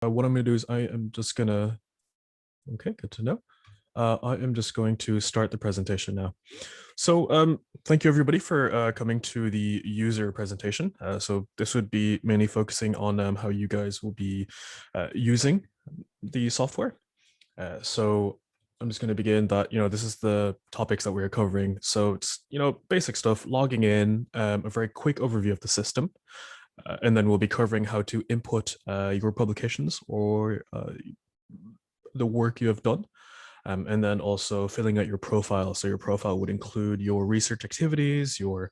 What I'm going to do is I am just going to, okay, good to know. I am just going to start the presentation now. So thank you everybody for coming to the user presentation. So this would be mainly focusing on how you guys will be using the software. So I'm just going to begin that, this is the topics that we're covering. So it's, basic stuff, logging in, a very quick overview of the system. And then we'll be covering how to input your publications or the work you have done. And then also filling out your profile. So your profile would include your research activities, your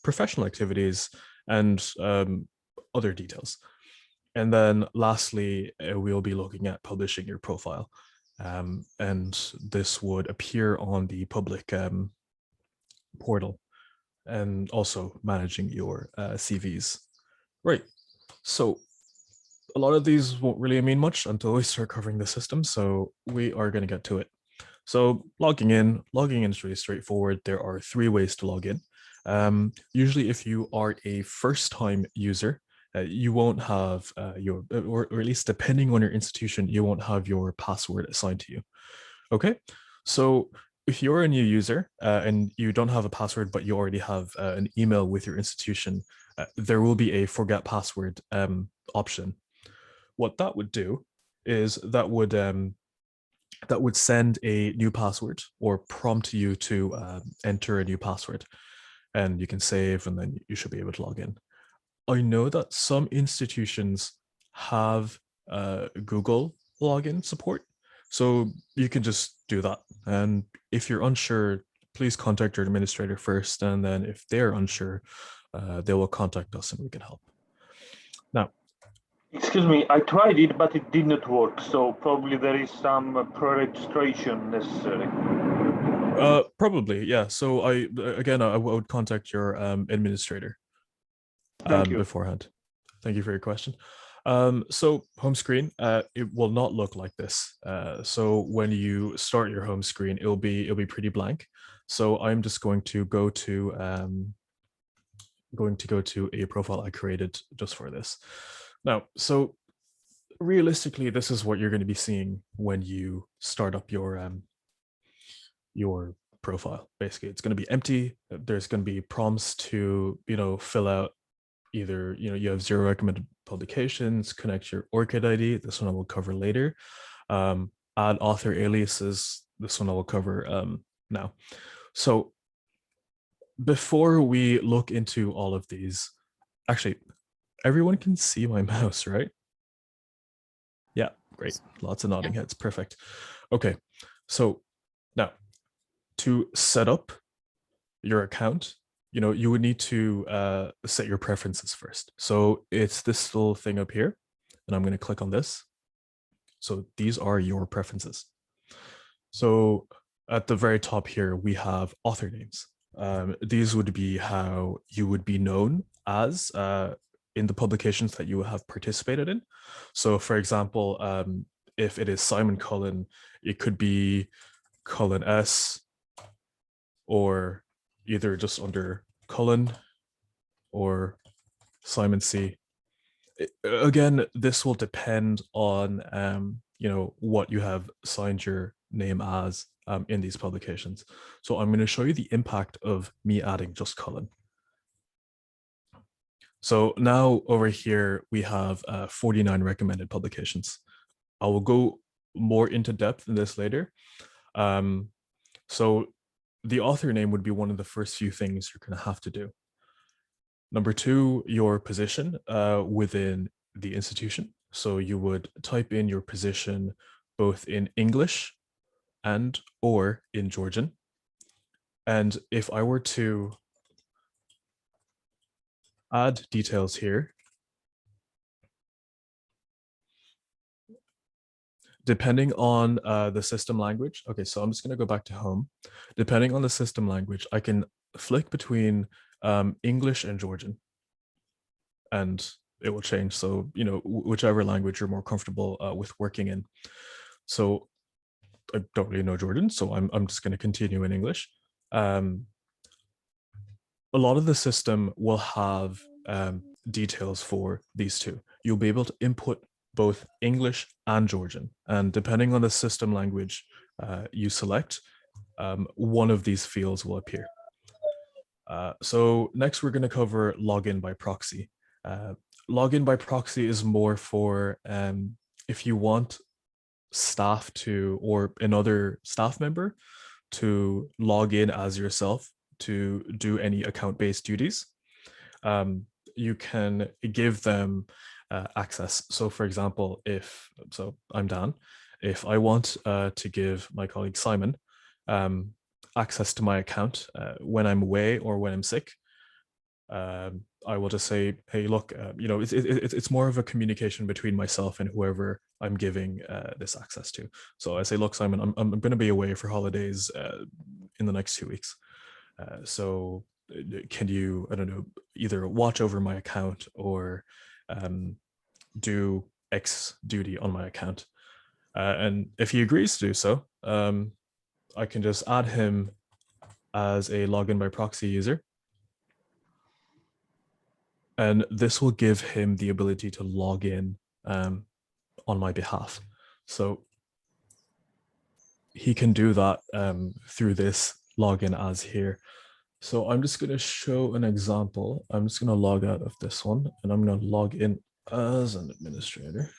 professional activities, and other details. And then lastly, we'll be looking at publishing your profile. And this would appear on the public portal, and also managing your CVs. Right. So a lot of these won't really mean much until we start covering the system. So we are going to get to it. So logging in is really straightforward. There are 3 ways to log in. Usually if you are a first-time user, you won't have or at least depending on your institution, you won't have your password assigned to you. Okay, so if you're a new user and you don't have a password, but you already have an email with your institution, there will be a forget password option. What that would do is that would send a new password or prompt you to enter a new password, and you can save, and then you should be able to log in. I know that some institutions have Google login support, so you can just do that. And if you're unsure, please contact your administrator first, and then if they're unsure, they will contact us and we can help. Now, excuse me, I tried it, but it did not work. So probably there is some pre-registration necessary. Probably, yeah. So I would contact your administrator beforehand. Thank you for your question. So home screen, it will not look like this. So when you start your home screen, it'll be pretty blank. So I'm just going to go to a profile I created just for this. Now, so realistically, this is what you're going to be seeing when you start up your profile. Basically, it's going to be empty. There's going to be prompts to, fill out either, you have 0 recommended publications, connect your ORCID ID. This one I will cover later. Add author aliases. This one I will cover now. So before we look into all of these, actually, everyone can see my mouse, right? Yeah, great. Lots of nodding heads. Perfect. Okay, so now to set up your account, you would need to set your preferences first. So it's this little thing up here, and I'm going to click on this. So these are your preferences. So at the very top here, we have author names. These would be how you would be known as in the publications that you have participated in. So for example, if it is Simon Cullen, it could be Cullen S, or either just under Cullen or Simon C. Again, this will depend on what you have signed your name as in these publications. So I'm going to show you the impact of me adding just Cullen. So now over here we have 49 recommended publications. I will go more into depth in this later. So the author name would be one of the first few things you're going to have to do. Number 2, your position within the institution. So you would type in your position both in English and or in Georgian. And if I were to add details here, depending on the system language. Okay, so I'm just going to go back to home. Depending on the system language, I can flick between English and Georgian, and it will change. So, whichever language you're more comfortable with working in. So I don't really know Georgian, so I'm just going to continue in English. A lot of the system will have details for these two. You'll be able to input both English and Georgian. And depending on the system language you select, one of these fields will appear. So next we're going to cover login by proxy. Login by proxy is more for if you want staff to, or another staff member to log in as yourself to do any account-based duties. You can give them access. So for example, so I'm Dan, if I want to give my colleague Simon access to my account when I'm away or when I'm sick, I will just say, hey, look, it's more of a communication between myself and whoever I'm giving this access to. So I say, look, Simon, I'm going to be away for holidays in the next 2 weeks. So can you, I don't know, either watch over my account or do X duty on my account? And if he agrees to do so, I can just add him as a login by proxy user. And this will give him the ability to log in on my behalf. So he can do that through this login as here. So I'm just going to show an example. I'm just going to log out of this one and I'm going to log in as an administrator.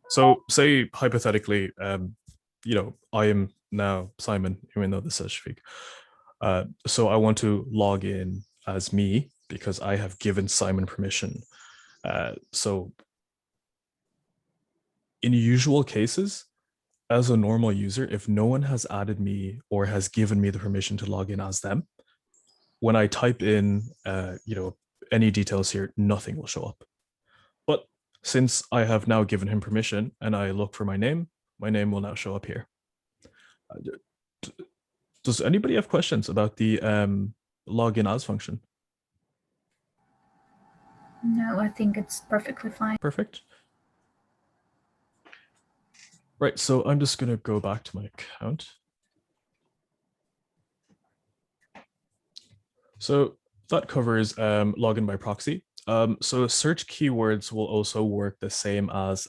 So say hypothetically, I am now Simon, even though this says Shafiq. So I want to log in as me because I have given Simon permission. So in usual cases, as a normal user, if no one has added me or has given me the permission to log in as them, when I type in, any details here, nothing will show up. But since I have now given him permission and I look for my name will now show up here. Does anybody have questions about the login as function? No, I think it's perfectly fine. Perfect. Right, so I'm just going to go back to my account. So that covers login by proxy. So search keywords will also work the same as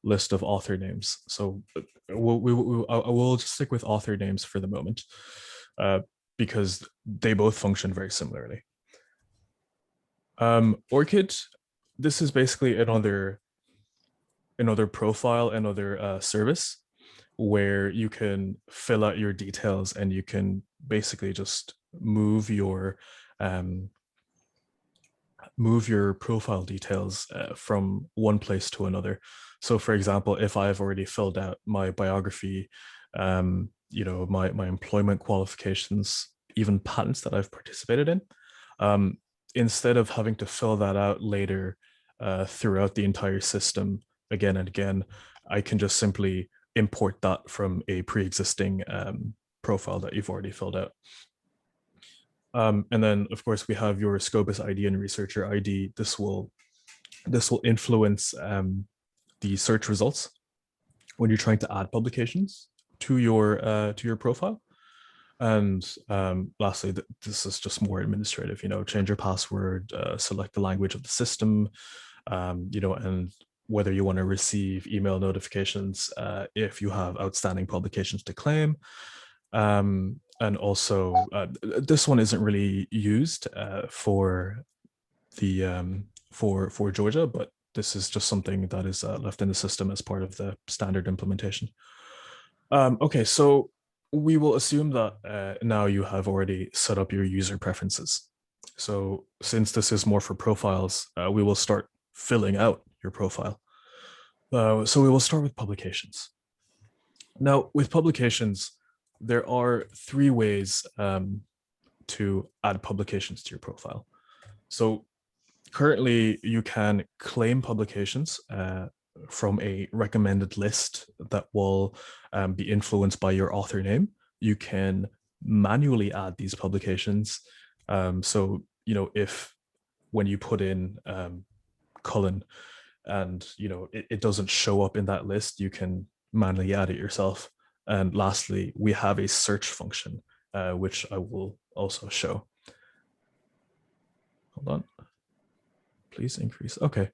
list of author names. So I will just stick with author names for the moment because they both function very similarly. Orchid, this is basically another profile, another service where you can fill out your details and you can basically just move your profile details from one place to another. So for example, if I've already filled out my biography, my employment qualifications, even patents that I've participated in, instead of having to fill that out later throughout the entire system again and again, I can just simply import that from a pre-existing profile that you've already filled out. And then, of course, we have your Scopus ID and Researcher ID. This will influence the search results when you're trying to add publications to your profile. And lastly, this is just more administrative. Change your password, select the language of the system, and whether you want to receive email notifications if you have outstanding publications to claim. And also, this one isn't really used for the for Georgia, but this is just something that is left in the system as part of the standard implementation. Okay, so we will assume that now you have already set up your user preferences. So since this is more for profiles, we will start filling out your profile. So we will start with publications. Now, with publications, there are 3 ways to add publications to your profile. So currently, you can claim publications from a recommended list that will be influenced by your author name. You can manually add these publications. So, if when you put in Cullen and, it doesn't show up in that list, you can manually add it yourself. And lastly, we have a search function, which I will also show. Hold on. please increase. Okay.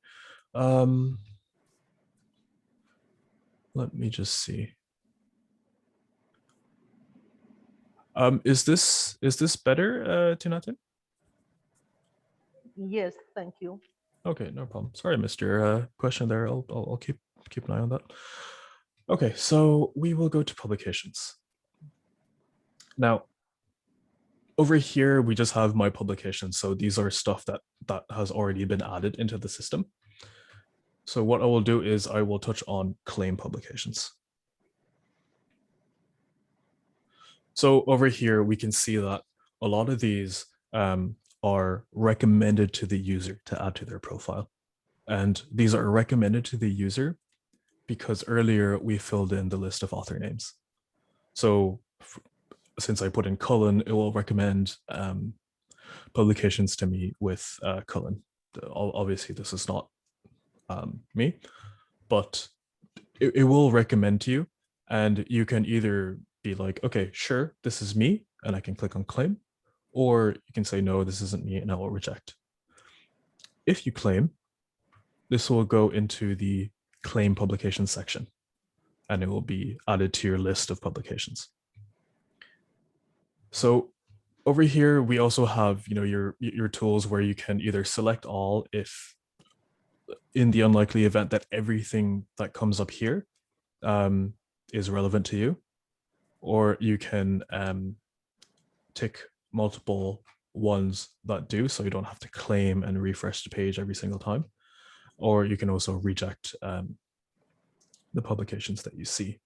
Let me just see. Is this better, Tinatin? Yes, thank you. Okay, no problem. Sorry, Mr. Question there. I'll keep an eye on that. Okay, so we will go to publications. Now, over here, we just have my publications. So these are stuff that has already been added into the system. So what I will do is I will touch on claim publications. So over here, we can see that a lot of these are recommended to the user to add to their profile. And these are recommended to the user because earlier we filled in the list of author names. So since I put in Cullen, it will recommend publications to me with Cullen. Obviously, this is not me, but it will recommend to you, and you can either be like, okay, sure, this is me, and I can click on claim, or you can say, no, this isn't me, and I will reject. If you claim, this will go into the claim publication section, and it will be added to your list of publications. So over here, we also have, your tools where you can either select all if in the unlikely event that everything that comes up here is relevant to you, or you can tick multiple ones that do, so you don't have to claim and refresh the page every single time, or you can also reject the publications that you see.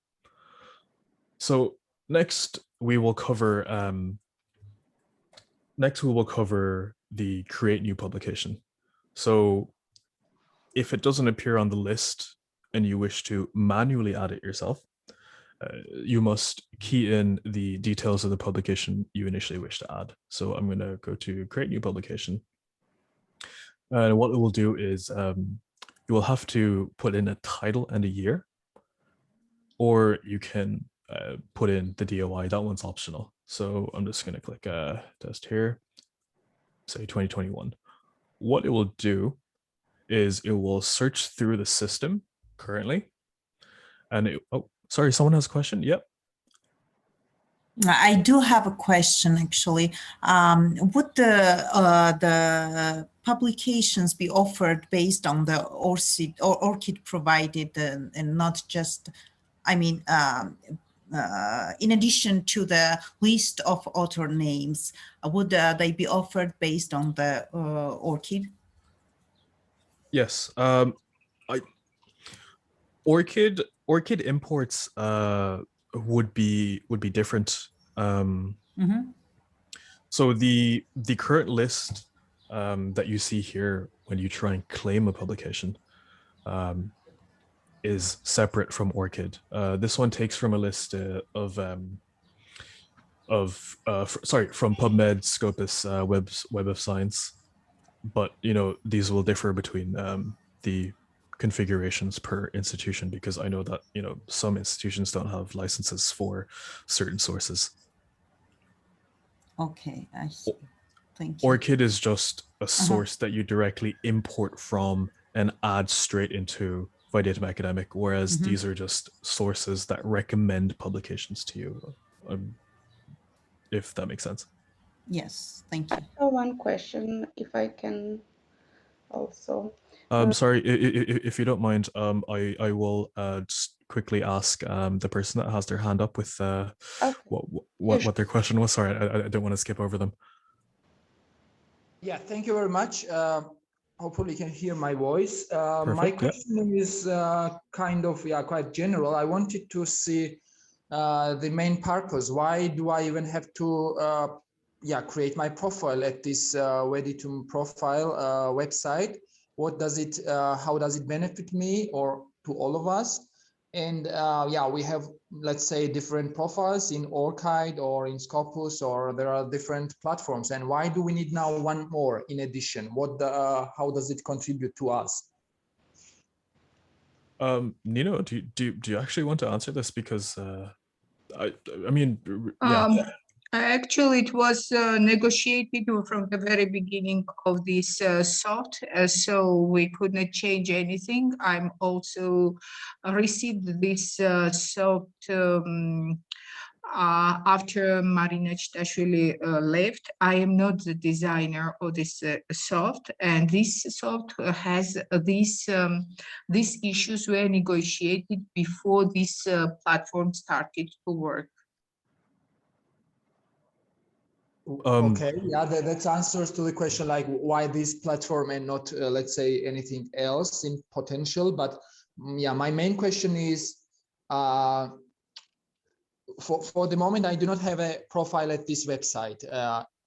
So next we will cover the create new publication. So if it doesn't appear on the list and you wish to manually add it yourself, you must key in the details of the publication you initially wish to add. So I'm going to go to create new publication. And what it will do is you will have to put in a title and a year, or you can put in the DOI. That one's optional. So I'm just going to click test here, say 2021. What it will do is it will search through the system currently. And oh, sorry, someone has a question. Yep. I do have a question, actually. Would the publications be offered based on the ORCID provided and not just, I mean, in addition to the list of author names, would they be offered based on the ORCID? Yes. ORCID imports would be different. So the current list that you see here when you try and claim a publication is separate from ORCID. This one takes from a list from PubMed, Scopus, Web of Science, but these will differ between the configurations per institution, because I know that some institutions don't have licenses for certain sources. Okay, I see. Thank you. ORCID is just a source that you directly import from and add straight into VIDATUM Academic, whereas these are just sources that recommend publications to you, if that makes sense. Yes, thank you. One question, if I can also. Sorry, if you don't mind, I will just quickly ask the person that has their hand up with what their question was. Sorry, I don't want to skip over them. Yeah, thank you very much. Hopefully you can hear my voice. My question is kind of quite general. I wanted to see the main purpose. Why do I even have to create my profile at this VIDATUM profile website? What does it, how does it benefit me or to all of us? And we have, let's say, different profiles in ORCID or in Scopus, or there are different platforms. And why do we need now one more in addition? How does it contribute to us? Nino, do you actually want to answer this? Because I mean, Actually, it was negotiated from the very beginning of this SOT, so we could not change anything. I'm also received this SOT after Marina Chitashvili left. I am not the designer of this soft, and this soft has these issues were negotiated before this platform started to work. Okay, yeah, that answers to the question, like why this platform and not, let's say, anything else in potential. But yeah, my main question is, for the moment, I do not have a profile at this website.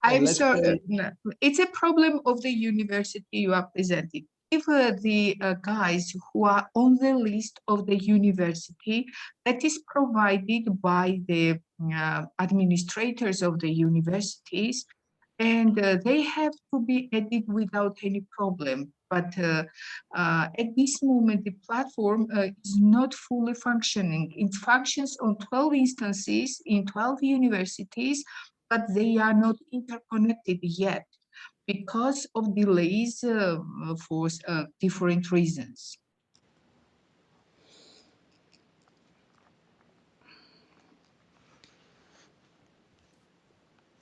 I'm sorry, no, it's a problem of the university you are presenting. If the guys who are on the list of the university that is provided by the administrators of the universities, and they have to be added without any problem. But at this moment, the platform is not fully functioning. It functions on 12 instances in 12 universities, but they are not interconnected yet because of delays for different reasons.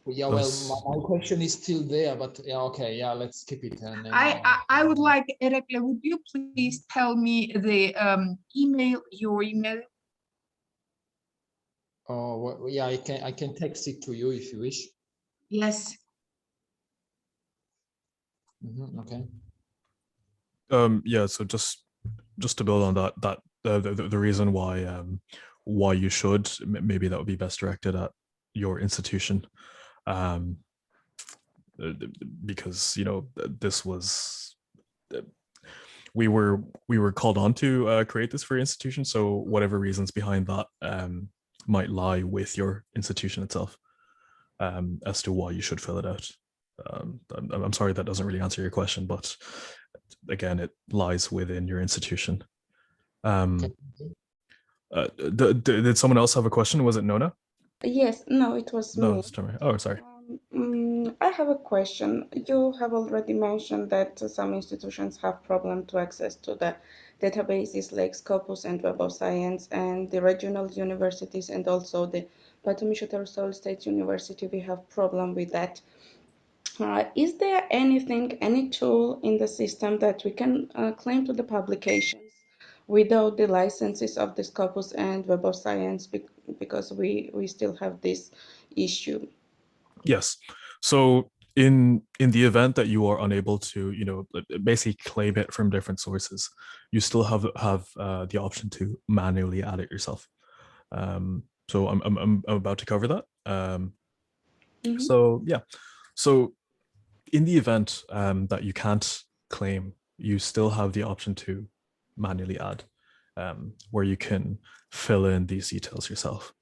Yeah, well, my question is still there, but yeah, okay, yeah, let's skip it. And then, I would like, Erekle, would you please tell me the your email? Oh, well, yeah, I can text it to you if you wish. Yes. Okay. Yeah, so just to build on that the reason why you should, maybe that would be best directed at your institution, because this was we were called on to create this for your institution, so whatever reasons behind that might lie with your institution itself as to why you should fill it out. I'm sorry that doesn't really answer your question, but again, it lies within your institution. Did someone else have a question? Was it Nona? Yes, no, it was No, me. it's Tamara. Oh, sorry. I have a question. You have already mentioned that some institutions have problem to access to the databases like Scopus and Web of Science, and the regional universities and also the Batumi State University, we have problem with that. Is there anything, any tool in the system that we can claim to the publications without the licenses of the Scopus and Web of Science, because we still have this issue? Yes. So in the event that you are unable to, basically claim it from different sources, you still have the option to manually add it yourself. So I'm about to cover that. So yeah. So in the event that you can't claim, you still have the option to manually add, where you can fill in these details yourself.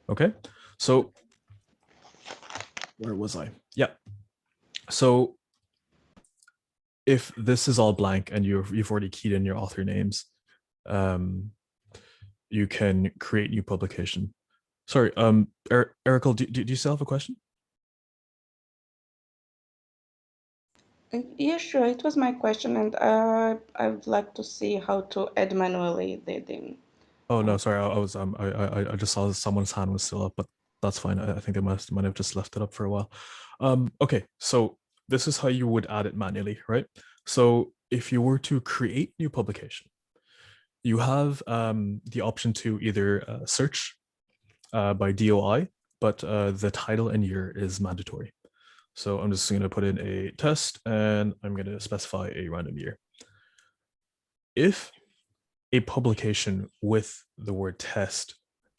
Okay. So where was I? Yeah. So if this is all blank and you've already keyed in your author names, you can create new publication. Sorry, Eric, do you still have a question? Yeah, sure. It was my question, and I would like to see how to add manually the. Oh no, sorry. I was I just saw someone's hand was still up, but that's fine. I think they might have just left it up for a while. Okay, so this is how you would add it manually, right? So if you were to create new publication, you have the option to either search by DOI, but the title and year is mandatory. So I'm just going to put in a test and I'm going to specify a random year. If a publication with the word test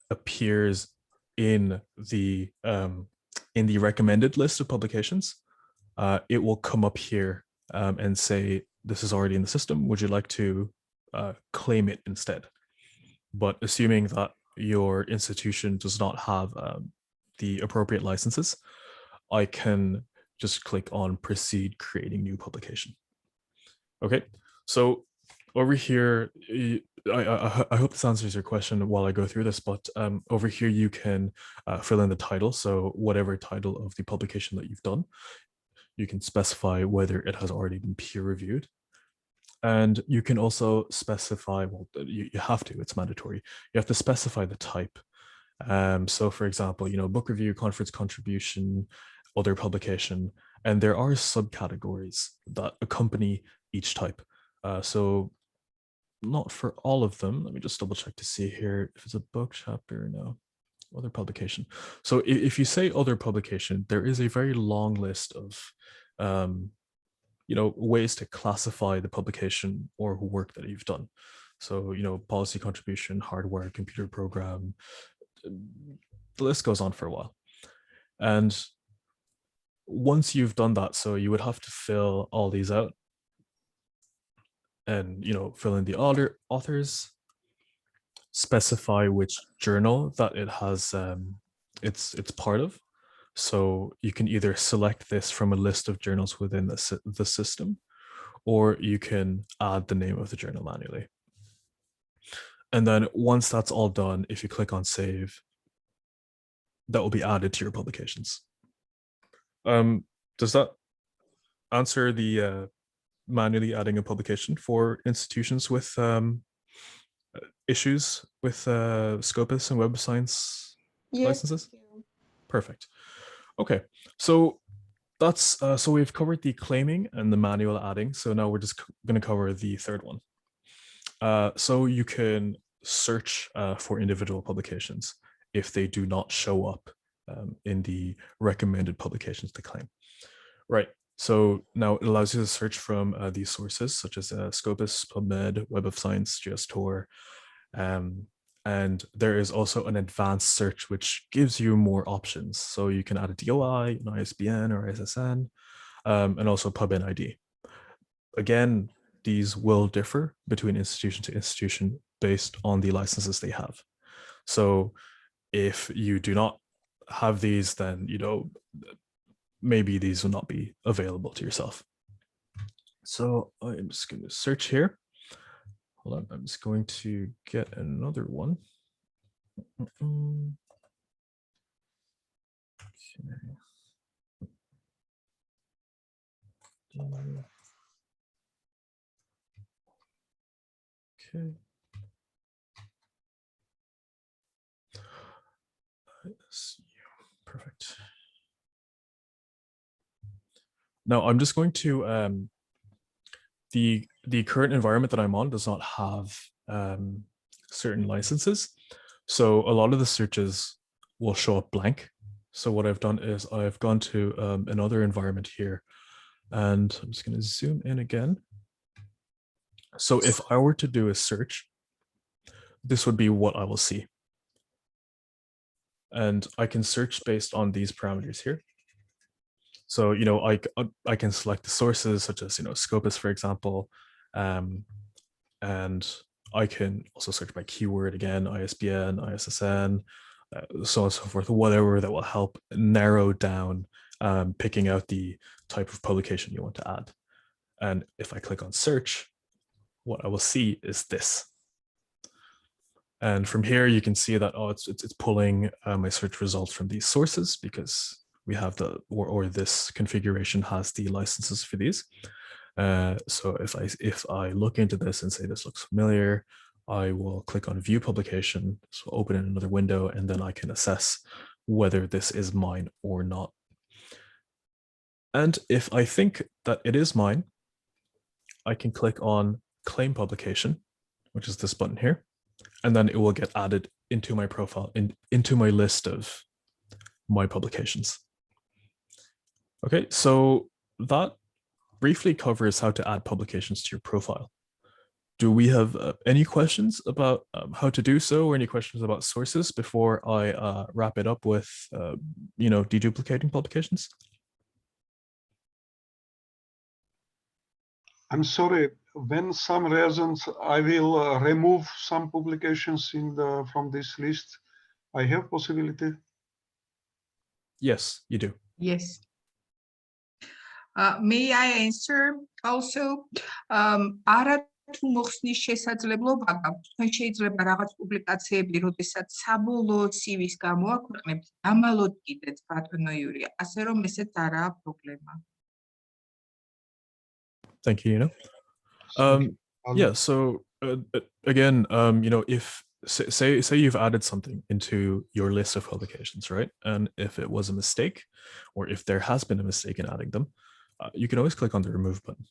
appears in the recommended list of publications, it will come up here and say, this is already in the system. Would you like to claim it instead? But assuming that your institution does not have the appropriate licenses, I can just click on proceed creating new publication. Okay, so over here, I hope this answers your question while I go through this, but over here you can fill in the title. So whatever title of the publication that you've done, you can specify whether it has already been peer reviewed. And you can also specify, well, you have to, it's mandatory. You have to specify the type. So for example, book review, conference contribution, other publication, and there are subcategories that accompany each type. So not for all of them. Let me just double check to see here if it's a book, chapter, no, other publication. So if you say other publication, there is a very long list of ways to classify the publication or work that you've done. So, policy contribution, hardware, computer program, the list goes on for a while. And once you've done that, so you would have to fill all these out and, fill in the authors, specify which journal that it has, it's part of. So you can either select this from a list of journals within the system, or you can add the name of the journal manually. And then once that's all done, if you click on save, that will be added to your publications. Does that answer the manually adding a publication for institutions with issues with Scopus and Web of Science licenses? Perfect. Okay, so that's so we've covered the claiming and the manual adding. So now we're just going to cover the third one. So you can search for individual publications if they do not show up in the recommended publications to claim. Right. So now it allows you to search from these sources such as Scopus, PubMed, Web of Science, GSTOR, and there is also an advanced search which gives you more options. So you can add a DOI, an ISBN or SSN, and also PubMed ID. Again, these will differ between institution to institution based on the licenses they have. So if you do not have these, then maybe these will not be available to yourself. So I'm just going to search here. Hold on, I'm just going to get another one. Okay. Perfect. Now I'm just going to the current environment that I'm on does not have certain licenses. So a lot of the searches will show up blank. So what I've done is I've gone to another environment here, and I'm just going to zoom in again. So if I were to do a search, this would be what I will see. And I can search based on these parameters here. So, I can select the sources such as, Scopus, for example, and I can also search by keyword again, ISBN, ISSN, so on and so forth, whatever that will help narrow down picking out the type of publication you want to add. And if I click on search, what I will see is this. And from here, you can see that, it's pulling my search results from these sources because we have or this configuration has the licenses for these. So if I look into this and say this looks familiar, I will click on view publication, so open in another window, and then I can assess whether this is mine or not. And if I think that it is mine, I can click on claim publication, which is this button here, and then it will get added into my profile, into my list of my publications. Okay, so that briefly covers how to add publications to your profile. Do we have any questions about how to do so, or any questions about sources before I wrap it up with, deduplicating publications? I'm sorry, when some reasons I will remove some publications from this list, I have possibility? Yes, you do. Yes. May I answer also? Are თუ მოხსნის შესაძლებლობა გაქვთ, თქვენ შეიძლება რაღაც პუბლიკაციები, როდესაც საბოლოო CV-ს გამოაქვეყნებთ, დამალოთ კიდეც ბატონო იური, ასე რომ ესეც არაა პრობლემა. Thank you, Nina. Yeah, so again, if say you've added something into your list of publications, right? And if it was a mistake, or if there has been a mistake in adding them, you can always click on the remove button.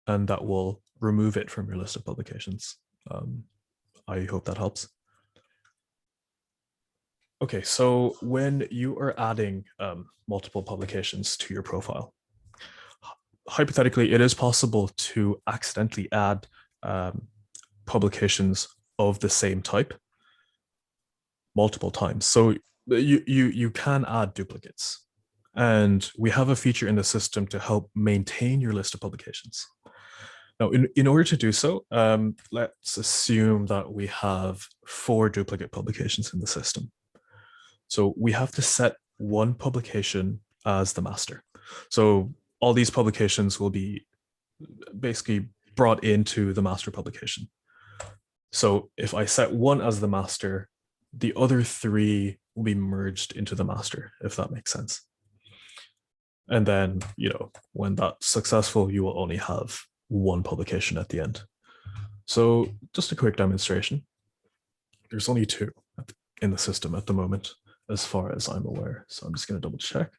And that will remove it from your list of publications. I hope that helps. Okay, so when you are adding multiple publications to your profile, hypothetically, it is possible to accidentally add publications of the same type multiple times. So you can add duplicates. And we have a feature in the system to help maintain your list of publications. Now, in order to do so, let's assume that we have 4 duplicate publications in the system. So we have to set one publication as the master. So all these publications will be basically brought into the master publication. So if I set one as the master, the other 3 will be merged into the master, if that makes sense. And then, when that's successful, you will only have one publication at the end. So just a quick demonstration. There's only 2 in the system at the moment, as far as I'm aware. So I'm just going to double check.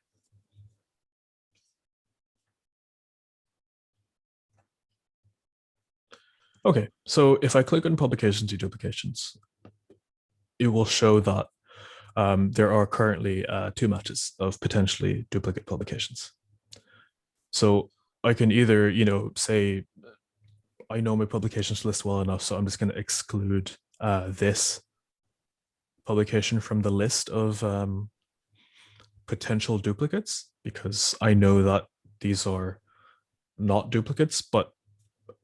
Okay, so if I click on publications and duplications, it will show that there are currently 2 matches of potentially duplicate publications. So I can either, say, I know my publications list well enough, so I'm just going to exclude this publication from the list of potential duplicates, because I know that these are not duplicates, but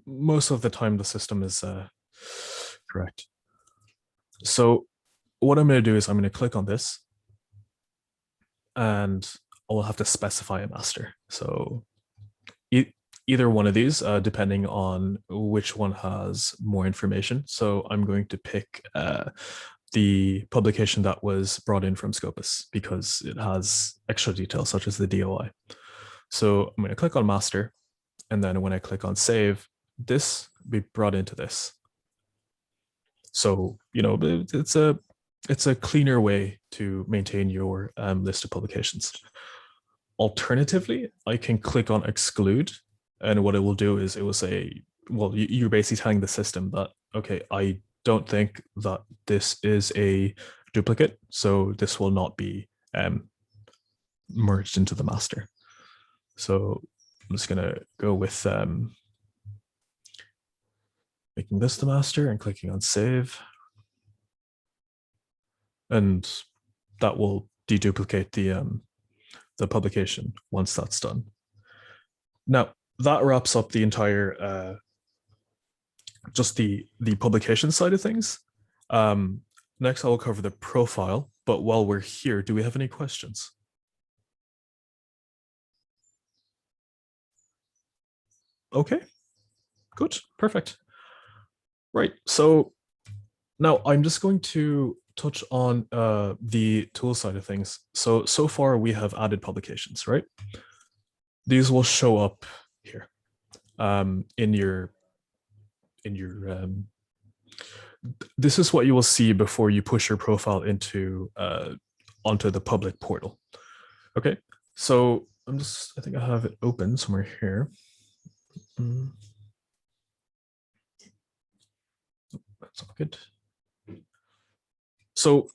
most of the time the system is correct. So what I'm going to do is I'm going to click on this, and I'll have to specify a master. So either one of these, depending on which one has more information. So I'm going to pick the publication that was brought in from Scopus because it has extra details such as the DOI. So I'm going to click on master, and then when I click on save, this will be brought into this. So, it's a cleaner way to maintain your list of publications. Alternatively, I can click on exclude, and what it will do is it will say, well, you're basically telling the system that, okay, I don't think that this is a duplicate, so this will not be merged into the master. So I'm just going to go with making this the master and clicking on save. And that will deduplicate the publication once that's done. Now, that wraps up the entire, just the publication side of things. Next, I will cover the profile. But while we're here, do we have any questions? Okay, good, perfect. Right, so now I'm just going to touch on the tool side of things. So far we have added publications, right? These will show up here in your this is what you will see before you push your profile into onto the public portal. Okay, so I think I have it open somewhere here. That's all good. So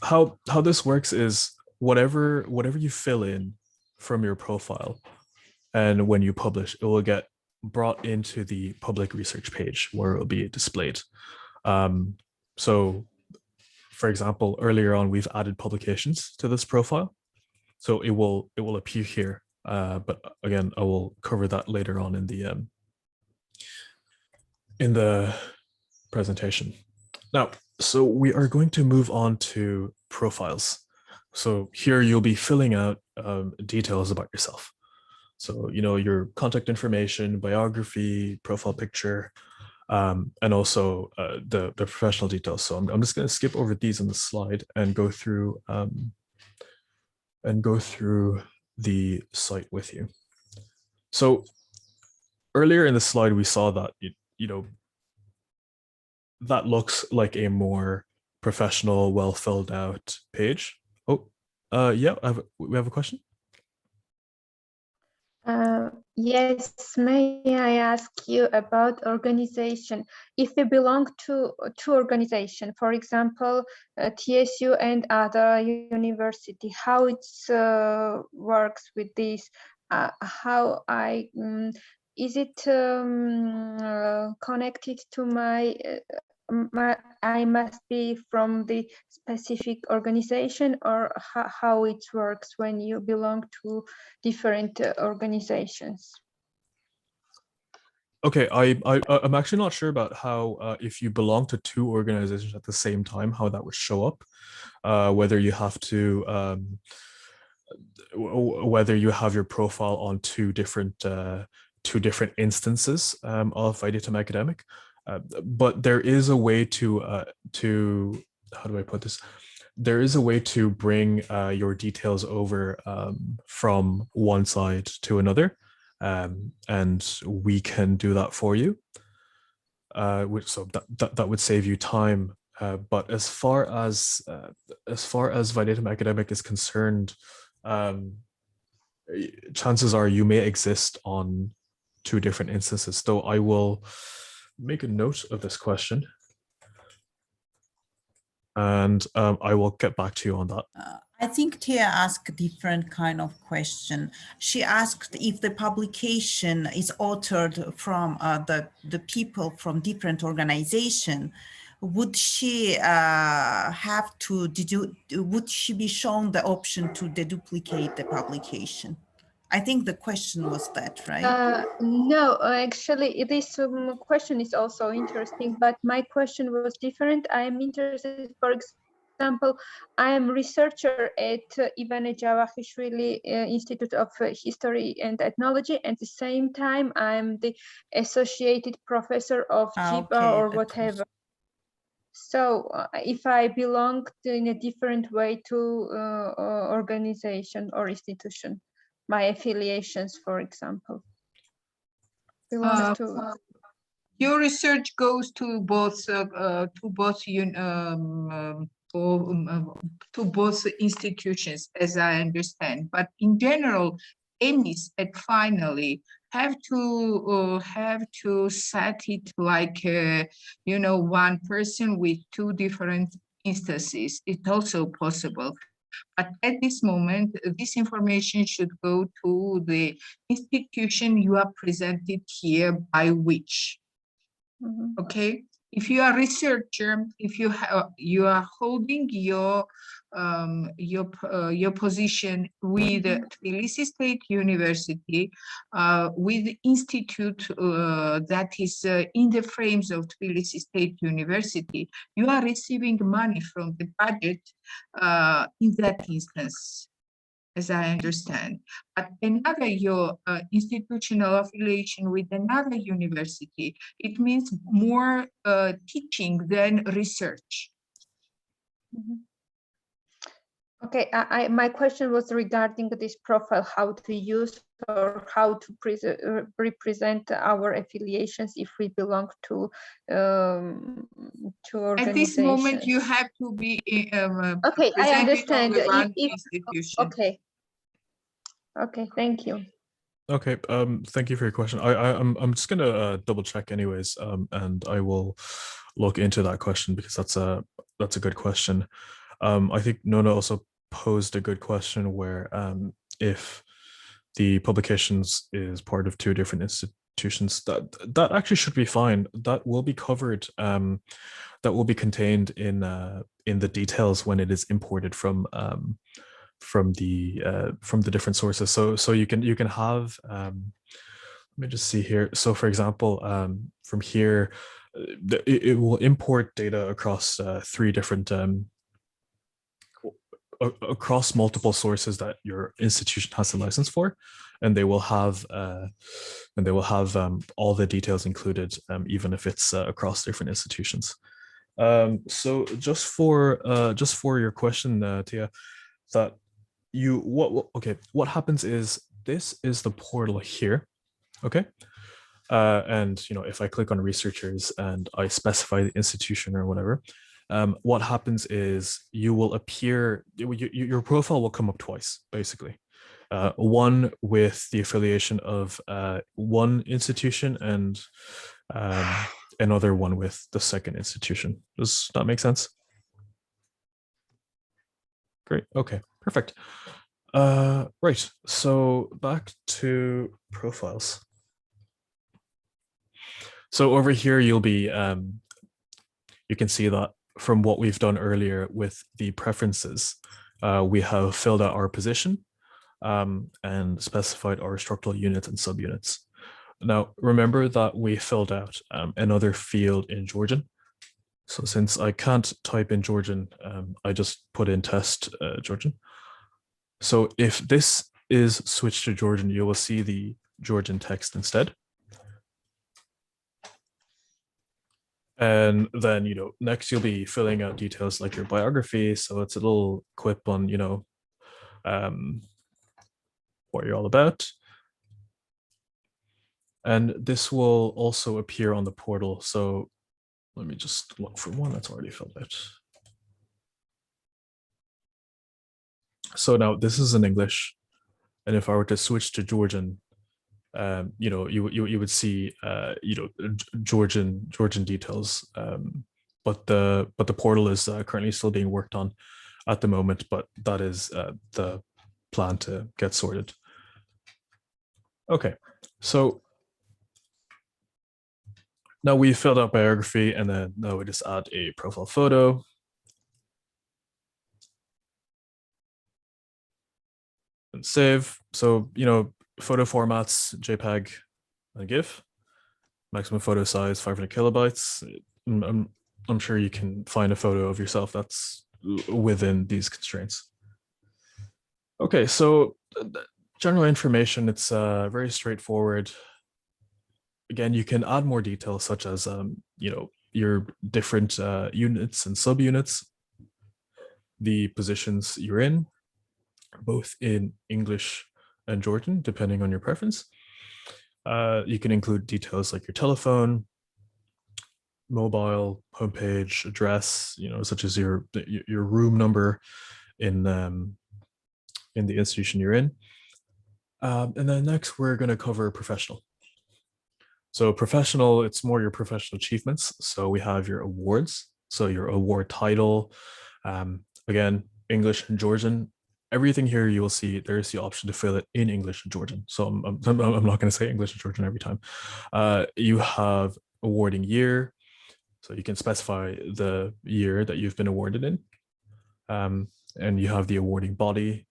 how this works is whatever you fill in from your profile, and when you publish, it will get brought into the public research page where it will be displayed. So for example, earlier on, we've added publications to this profile. So it will appear here. But again, I will cover that later on in the presentation. Now, so we are going to move on to profiles. So here you'll be filling out details about yourself. So, your contact information, biography, profile picture, and also the professional details. So I'm just going to skip over these on the slide and go through the site with you. So earlier in the slide, we saw that that looks like a more professional, well filled out page. Oh, yeah, we have a question. Yes, may I ask you about organization? If we belong to two organizations, for example, TSU and other university, how it works with this? Is it connected to I must be from the specific organization, or how it works when you belong to different organizations? Okay, I'm actually not sure about how if you belong to two organizations at the same time, how that would show up. Whether you have to whether you have your profile on two different instances of VIDATUM Academic. But there is a way to how do I put this? There is a way to bring your details over from one side to another, and we can do that for you. So that would save you time. But as far as VIDATUM Academic is concerned, chances are you may exist on two different instances. Though I will make a note of this question, and I will get back to you on that. I think Tia asked a different kind of question. She asked if the publication is authored from the people from different organization. Would she have to would she be shown the option to deduplicate the publication? I think the question was that, right? No, actually, this question is also interesting, but my question was different. I am interested, for example, I am researcher at Ivane Javahishvili Institute of History and Ethnology. At the same time, I'm the associated professor of JIPA or whatever. So if I belong in a different way to organization or institution, my affiliations, for example, belongs to. Your research goes to both institutions, as I understand. But in general, EMIS and finally have to set it like one person with two different instances. It's also possible. But at this moment, this information should go to the institution you are presented here by which. Okay, if you are a researcher, if you are holding your position with Tbilisi State University, with the institute that is in the frames of Tbilisi State University, you are receiving money from the budget in that instance, as I understand. But another, your institutional affiliation with another university, it means more teaching than research. Okay, my question was regarding this profile, how to use or how to represent our affiliations if we belong to organizations. At this moment, you have to be okay, I understand. Institution. Okay, thank you. Okay, thank you for your question. I'm just gonna double check anyways, and I will look into that question because that's a good question. I think Nona also posed a good question where if the publications is part of two different institutions, that actually should be fine. That will be covered. That will be contained in the details when it is imported from the different sources. So you can have let me just see here. So for example, from here, it will import data across three different across multiple sources that your institution has a license for, and they will have all the details included, even if it's across different institutions. So just for your question, Tia, that what happens is this is the portal here, okay? And if I click on researchers and I specify the institution or whatever, what happens is you will appear, your profile will come up twice, basically. One with the affiliation of one institution and another one with the second institution. Does that make sense? Great. Okay, perfect. Right. So back to profiles. So over here, you'll be, you can see that from what we've done earlier with the preferences, we have filled out our position and specified our structural units and subunits. Now, remember that we filled out another field in Georgian. So since I can't type in Georgian, I just put in test Georgian. So if this is switched to Georgian, you will see the Georgian text instead. And then, next you'll be filling out details like your biography. So it's a little quip on, what you're all about. And this will also appear on the portal. So let me just look for one that's already filled out. So now this is in English. And if I were to switch to Georgian, you would see, Georgian details. But the portal is currently still being worked on at the moment, but that is the plan to get sorted. Okay, so now we filled out biography, and then now we just add a profile photo. And save. So, photo formats, JPEG and GIF, maximum photo size, 500 kilobytes. I'm sure you can find a photo of yourself that's within these constraints. Okay, so general information, it's very straightforward. Again, you can add more details such as, your different units and subunits, the positions you're in, both in English and Georgian, depending on your preference. You can include details like your telephone, mobile, homepage, address, such as your room number in the institution you're in. And then next, we're going to cover professional. So professional, it's more your professional achievements. So we have your awards. So your award title, again, English and Georgian. Everything here you will see there's the option to fill it in English and Georgian. So I'm not going to say English and Georgian every time. You have awarding year. So you can specify the year that you've been awarded in. And you have the awarding body.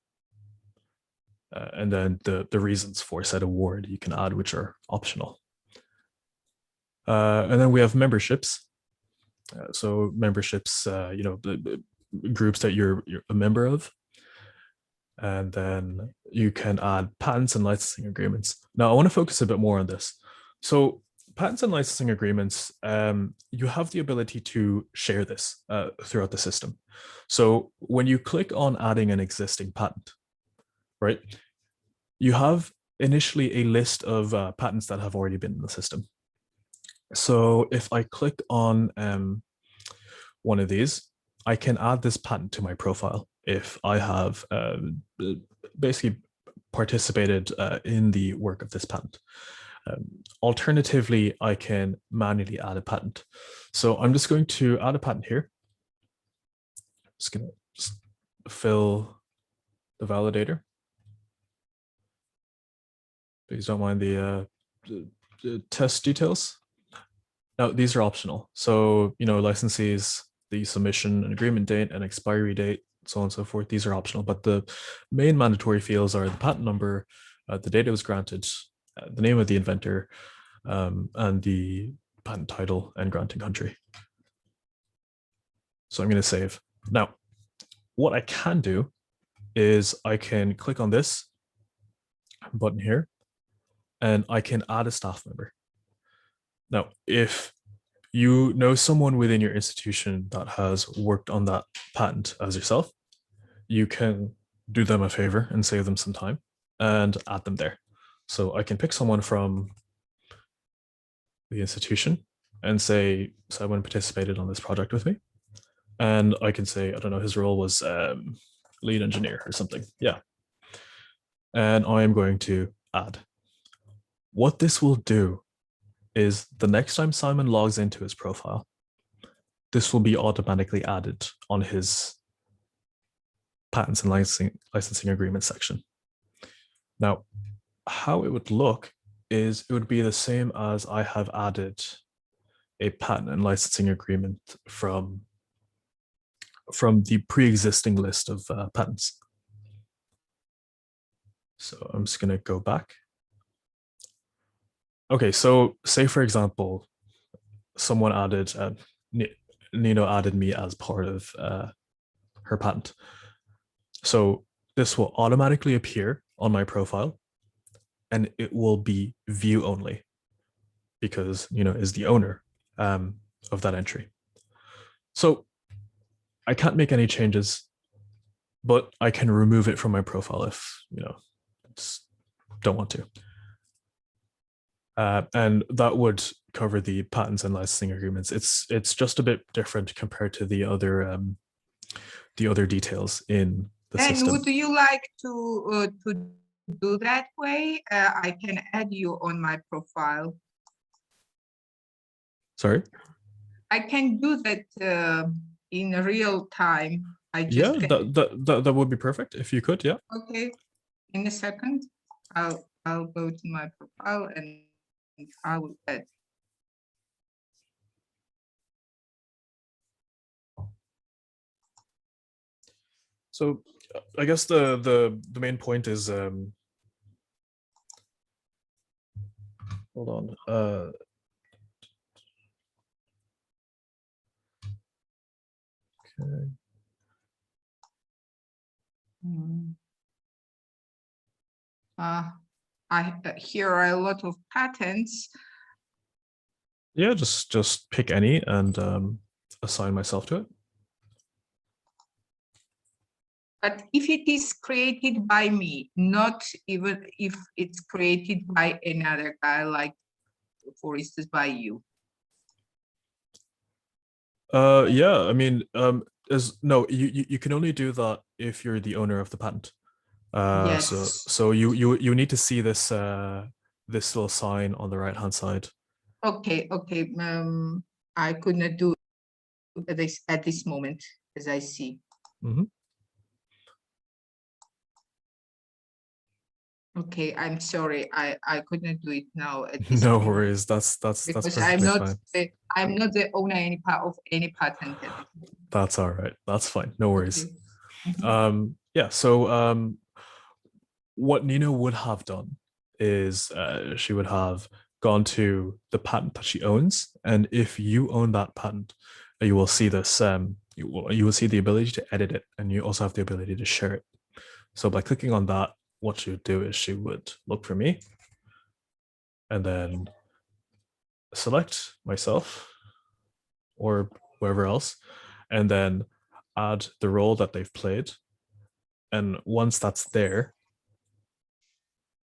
And then the reasons for said award you can add, which are optional. And then we have memberships. So memberships, the groups that you're a member of. And then you can add patents and licensing agreements. Now I want to focus a bit more on this. So patents and licensing agreements, you have the ability to share this throughout the system. So when you click on adding an existing patent, right, you have initially a list of patents that have already been in the system. So if I click on one of these, I can add this patent to my profile if I have basically participated in the work of this patent. Alternatively, I can manually add a patent. So I'm just going to add a patent here. Just going to fill the validator. Please don't mind the test details. Now, these are optional. So, licensees, the submission and agreement date and expiry date, so on and so forth, these are optional. But the main mandatory fields are the patent number, the date it was granted, the name of the inventor, and the patent title and granting country. So I'm going to save. Now, what I can do is I can click on this button here, and I can add a staff member. Now, if you know someone within your institution that has worked on that patent as yourself, you can do them a favor and save them some time and add them there. So I can pick someone from the institution and say someone participated on this project with me. And I can say, I don't know, his role was lead engineer or something. Yeah. And I am going to add. What this will do is the next time Simon logs into his profile, this will be automatically added on his patents and licensing agreement section. Now, how it would look is it would be the same as I have added a patent and licensing agreement from the pre-existing list of patents. So I'm just going to go back. Okay, so say for example, someone added, Nino added me as part of her patent. So this will automatically appear on my profile, and it will be view only because Nino is the owner of that entry. So I can't make any changes, but I can remove it from my profile if just don't want to. And that would cover the patents and licensing agreements. It's just a bit different compared to the other details in the system. And would you like to do that way? I can add you on my profile. Sorry? I can do that in real time. I just that would be perfect if you could. Yeah. Okay. In a second, I'll go to my profile and I will add. So I guess the main point is hold on. Okay. I here are a lot of patents. Yeah, just pick any and assign myself to it. But if it is created by me, not even if it's created by another guy, like for instance by you. Yeah, I mean, you can only do that if you're the owner of the patent. Yes. So you need to see this this little sign on the right hand side. Okay. I could not do this at this moment, as I see. Mm-hmm. Okay, I'm sorry. I could not do it now. At this No moment. worries. That's Because perfectly fine. I'm not the owner of any patent. That's all right. That's fine. No worries. Okay. Yeah. So what Nina would have done is she would have gone to the patent that she owns, and if you own that patent, you will see this. You will see the ability to edit it, and you also have the ability to share it. So by clicking on that, what she would do is she would look for me, and then select myself or whoever else, and then add the role that they've played. And once that's there,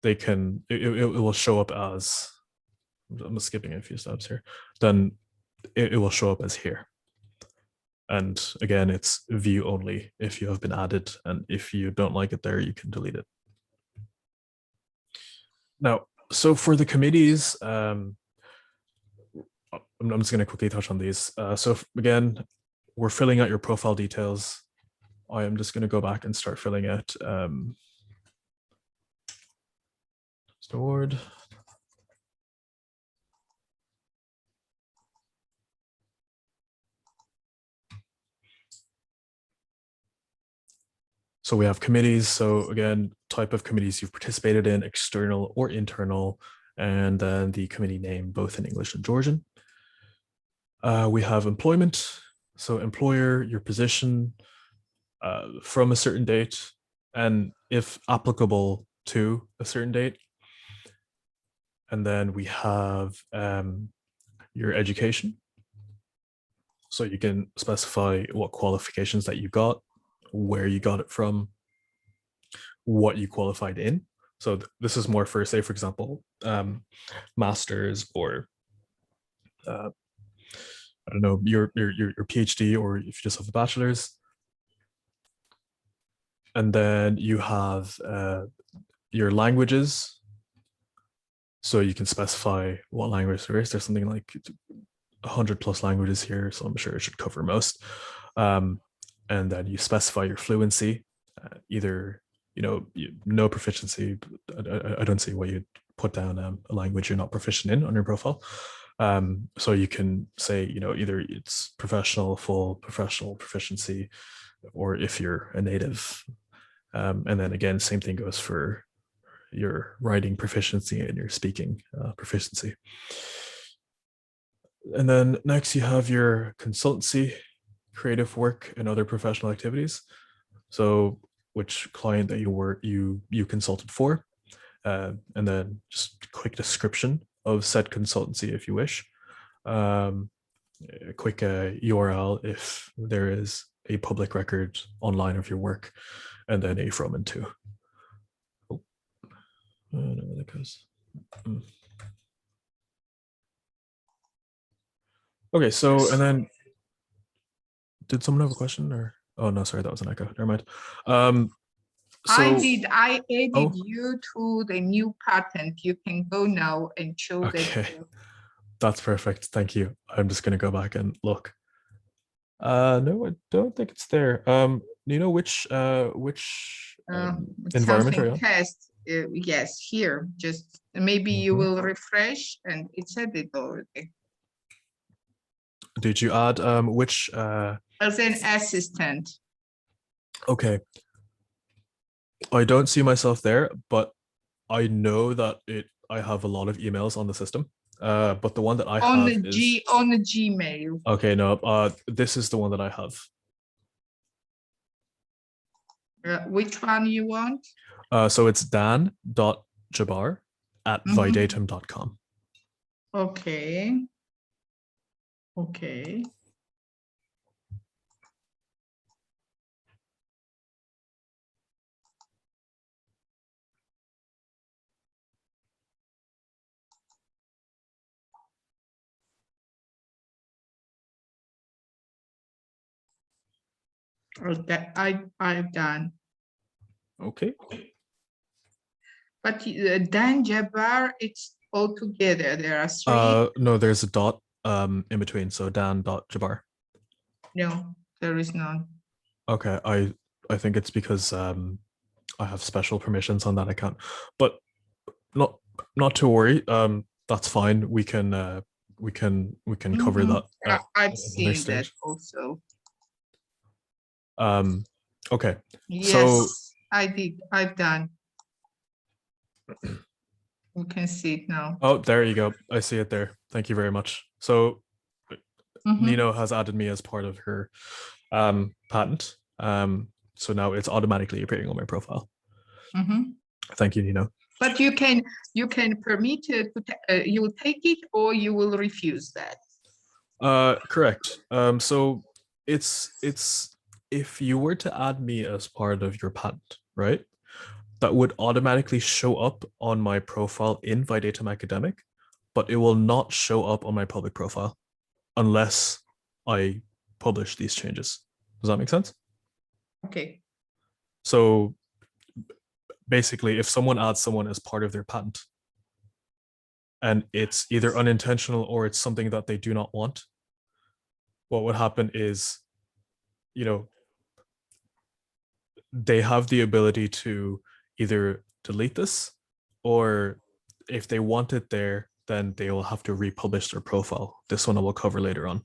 they can it will show up as, I'm skipping a few steps here, then it will show up as here. And again, it's view only if you have been added, and if you don't like it there, you can delete it. Now, so for the committees, I'm just going to quickly touch on these. So again, we're filling out your profile details. I am just going to go back and start filling out stored. So we have committees. So again, type of committees you've participated in, external or internal, and then the committee name, both in English and Georgian. We have employment. So employer, your position from a certain date, and if applicable, to a certain date. And then we have your education. So you can specify what qualifications that you got, where you got it from, what you qualified in. So this is more for, say, for example, master's or I don't know, your PhD, or if you just have a bachelor's. And then you have your languages. So you can specify what language there is. There's something like 100+ languages here, so I'm sure it should cover most. And then you specify your fluency, either, no proficiency. I don't see why you'd put down a language you're not proficient in on your profile. So you can say, either it's professional, full professional proficiency, or if you're a native. And then again, same thing goes for your writing proficiency and your speaking proficiency. And then next you have your consultancy, creative work, and other professional activities. So which client that you consulted for, and then just a quick description of said consultancy if you wish. A quick URL if there is a public record online of your work, and then a from and to. Oh, I don't know where that goes. Okay, so, and then did someone have a question, or? Oh no, sorry, that was an echo. Never mind. So, I added you to the new patent. You can go now and show okay. That's perfect. Thank you. I'm just gonna go back and look. No, I don't think it's there. Do you know which environment are you on? Test. Yes, here. Just maybe you will refresh, and it's added already. Did you add which? As an assistant. Okay. I don't see myself there, but I know that I have a lot of emails on the system. But the one that I on have the on the Gmail. Okay, no, this is the one that I have. Which one you want? So it's dan.jabbar@vidatum.com. Okay. Okay. Okay, I've done. Okay. But Dan Jabbar, it's all together. There are three. No, there's a dot in between. So dan.jabbar. No, there is none. Okay, I think it's because I have special permissions on that account, but not to worry. That's fine. We can cover that. I've seen that also. Okay. Yes, so, I did. I've done. You can see it now. Oh, there you go. I see it there. Thank you very much. So Nino has added me as part of her patent. So now it's automatically appearing on my profile. Thank you, Nino. But you can permit it to, you will take it or you will refuse that. Correct. So it's if you were to add me as part of your patent, right? That would automatically show up on my profile in VIDATUM Academic, but it will not show up on my public profile unless I publish these changes. Does that make sense? Okay. So basically, if someone adds someone as part of their patent and it's either unintentional or it's something that they do not want, what would happen is, they have the ability to either delete this, or if they want it there, then they will have to republish their profile. This one I will cover later on.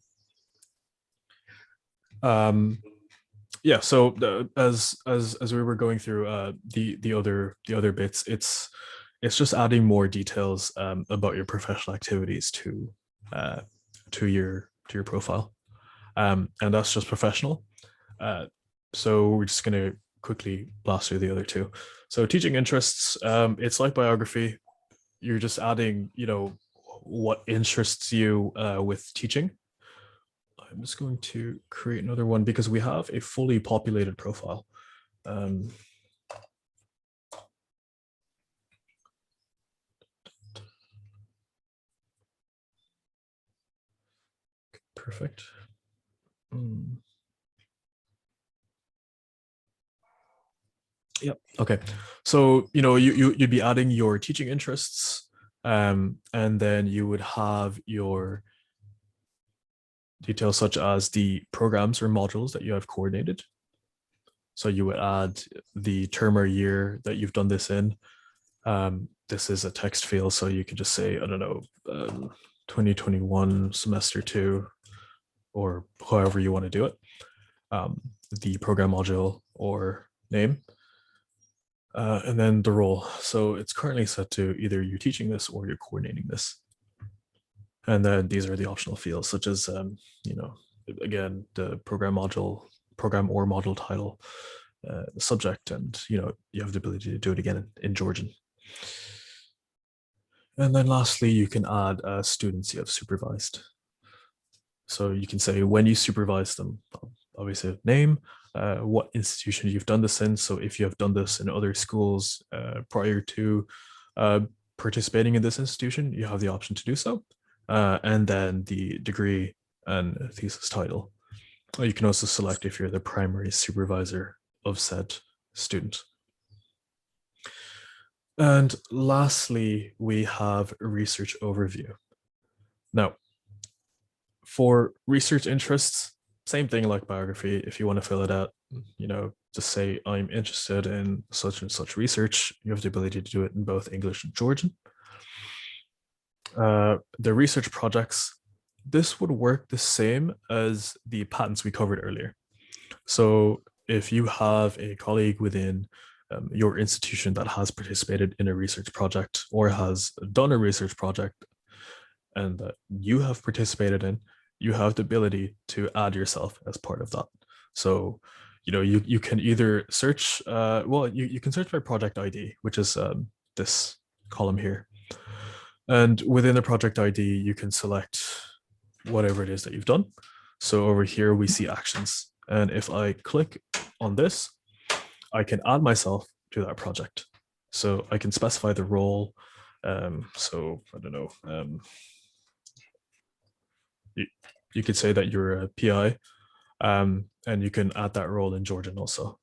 Yeah, so as we were going through the other bits, it's just adding more details about your professional activities to your profile, and that's just professional. So we're just gonna quickly blast through the other two. So teaching interests, it's like biography. You're just adding, what interests you with teaching. I'm just going to create another one because we have a fully populated profile. Perfect. Yep. Okay. So, you'd be adding your teaching interests, and then you would have your details such as the programs or modules that you have coordinated. So you would add the term or year that you've done this in. This is a text field, so you could just say, I don't know, 2021 semester 2, or however you want to do it. The program module or name. And then the role. So it's currently set to either you're teaching this or you're coordinating this. And then these are the optional fields, such as, again, the program or module title, the subject, and, you have the ability to do it again in Georgian. And then lastly, you can add students you have supervised. So you can say when you supervise them, obviously name, what institution you've done this in. So if you have done this in other schools prior to participating in this institution, you have the option to do so. And then the degree and thesis title. You can also select if you're the primary supervisor of said student. And lastly, we have a research overview. Now, for research interests, same thing like biography. If you want to fill it out, just say I'm interested in such and such research. You have the ability to do it in both English and Georgian. The research projects, this would work the same as the patents we covered earlier. So if you have a colleague within your institution that has participated in a research project or has done a research project and that you have participated in, you have the ability to add yourself as part of that. So, you can either search, you can search by project ID, which is this column here. And within the project ID, you can select whatever it is that you've done. So over here, we see actions. And if I click on this, I can add myself to that project. So I can specify the role. So I don't know. You could say that you're a PI, and you can add that role in Georgian also.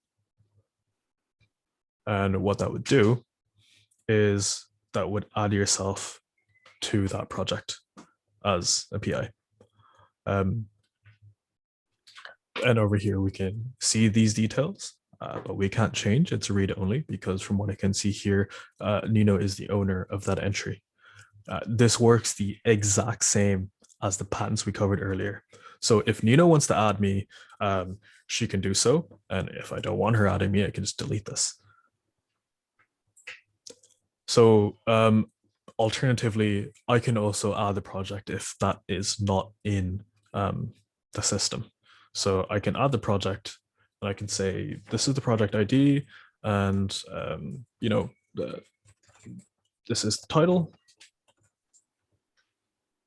And what that would do is that would add yourself to that project as a PI. And over here, we can see these details, but we can't change. It's read only because from what I can see here, Nino is the owner of that entry. This works the exact same as the patents we covered earlier. So if Nino wants to add me, she can do so. And if I don't want her adding me, I can just delete this. So alternatively, I can also add the project if that is not in the system. So I can add the project and I can say, this is the project ID and, this is the title.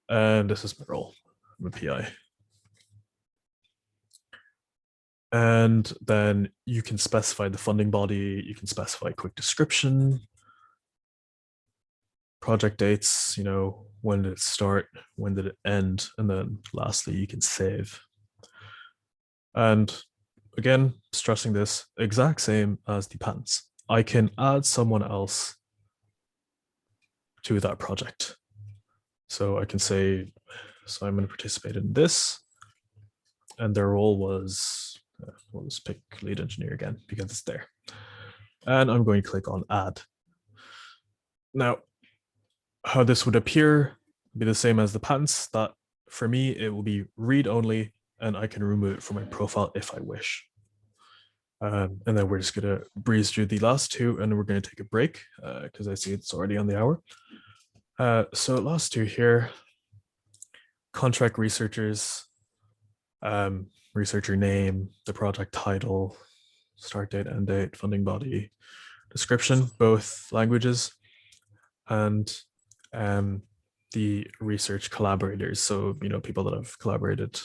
And this is my role. I'm a PI. And then you can specify the funding body. You can specify quick description, project dates, when did it start, when did it end, and then lastly, you can save. And again, stressing this, exact same as the patents. I can add someone else to that project. So I can say, Simon participated in this, and their role was, we'll just pick lead engineer again because it's there. And I'm going to click on add. Now, how this would appear be the same as the patents, that for me, it will be read only, and I can remove it from my profile if I wish. And then we're just gonna breeze through the last two and we're gonna take a break because I see it's already on the hour. So last two here, contract researchers, researcher name, the project title, start date, end date, funding body, description, both languages, and the research collaborators. So, people that have collaborated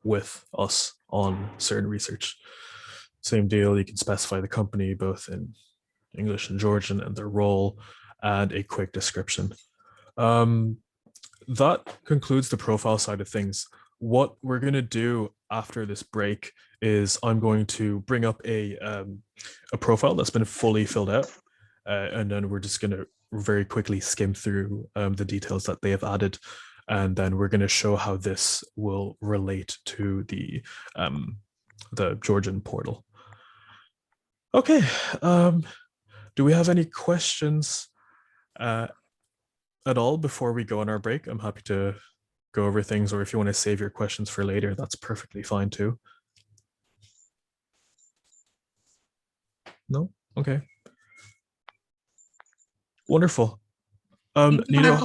with us on certain research. Same deal, you can specify the company both in English and Georgian and their role, and a quick description. That concludes the profile side of things. What we're going to do after this break is I'm going to bring up a profile that's been fully filled out, and then we're just going to very quickly skim through the details that they have added, and then we're going to show how this will relate to the Georgian portal. Okay, do we have any questions at all before we go on our break? I'm happy to go over things, or if you want to save your questions for later, that's perfectly fine too. No? Okay. Wonderful. Nino,